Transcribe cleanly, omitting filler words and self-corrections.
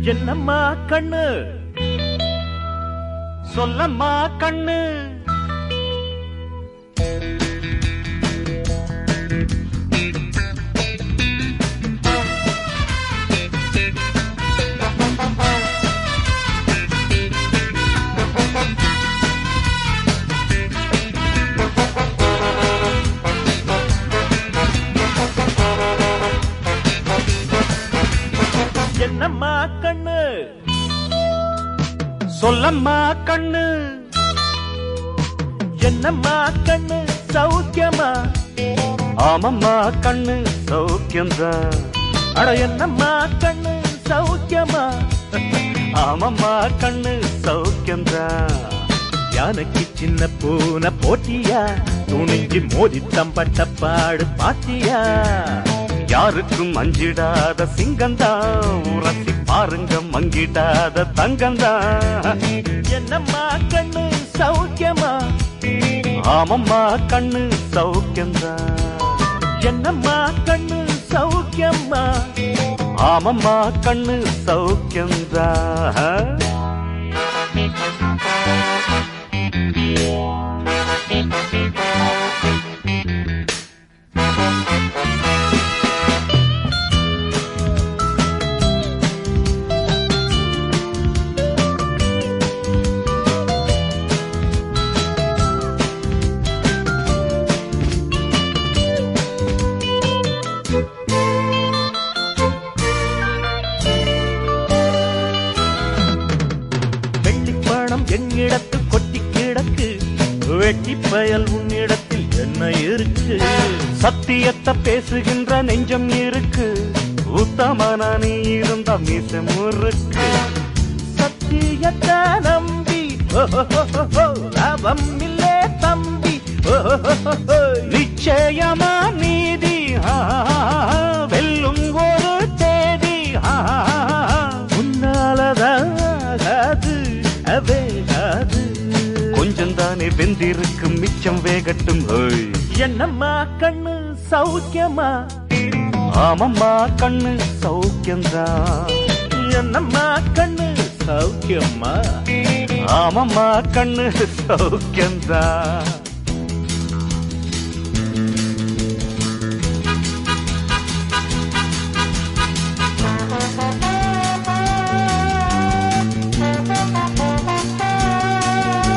என்னம்மா கண்ணு சொல்லம்மா கண்ணு என்னம்மா கண்ணு சொல்லம்மா கண்ணு என்னம்மா கண்ணு சௌக்கியமா ஆமம்மா கண்ணு சௌக்கியம்தான் அட என்னம்மா கண்ணு சௌக்கியமா ஆமம்மா கண்ணு சௌக்கியம்தான் யானைக்கு சின்ன பூனை போட்டியா துணிஞ்சு மோதி தம்பட்ட பாடு பாத்தியா யாருக்கும் அஞ்சிடாத சிங்கந்தா உரசி பாருங்க மங்கிடாத தங்கந்தா என்னம்மா கண்ணு சௌக்கியமா ஆமம்மா கண்ணு சௌக்கியந்தா என்னம்மா கண்ணு சௌக்கியமா ஆமம்மா கண்ணு சௌக்கியந்தா என்னிடத்து கொட்டி கிடக்கு வெட்டி பயல் உன்னிடத்தில் என்ன இருக்கு சத்தியத்தை பேசுகின்ற நெஞ்சம் இருக்கு உத்தமனா நீ இருந்த மீசம் இருக்கு சத்தியத்தை நம்பி லாபம் இல்லே தம்பி நிச்சயமா நீதி வெல்லும் ஒரு தேதி உன்னாலதான் கொஞ்சம் தானே வெந்திருக்கும் மிச்சம் வேகட்டும் என்னம்மா கண்ணு சௌக்கியமா ஆமம்மா கண்ணு சௌக்கியம்தான் என்னம்மா கண்ணு சௌக்கியமா ஆமம்மா கண்ணு சௌக்கியம்தான்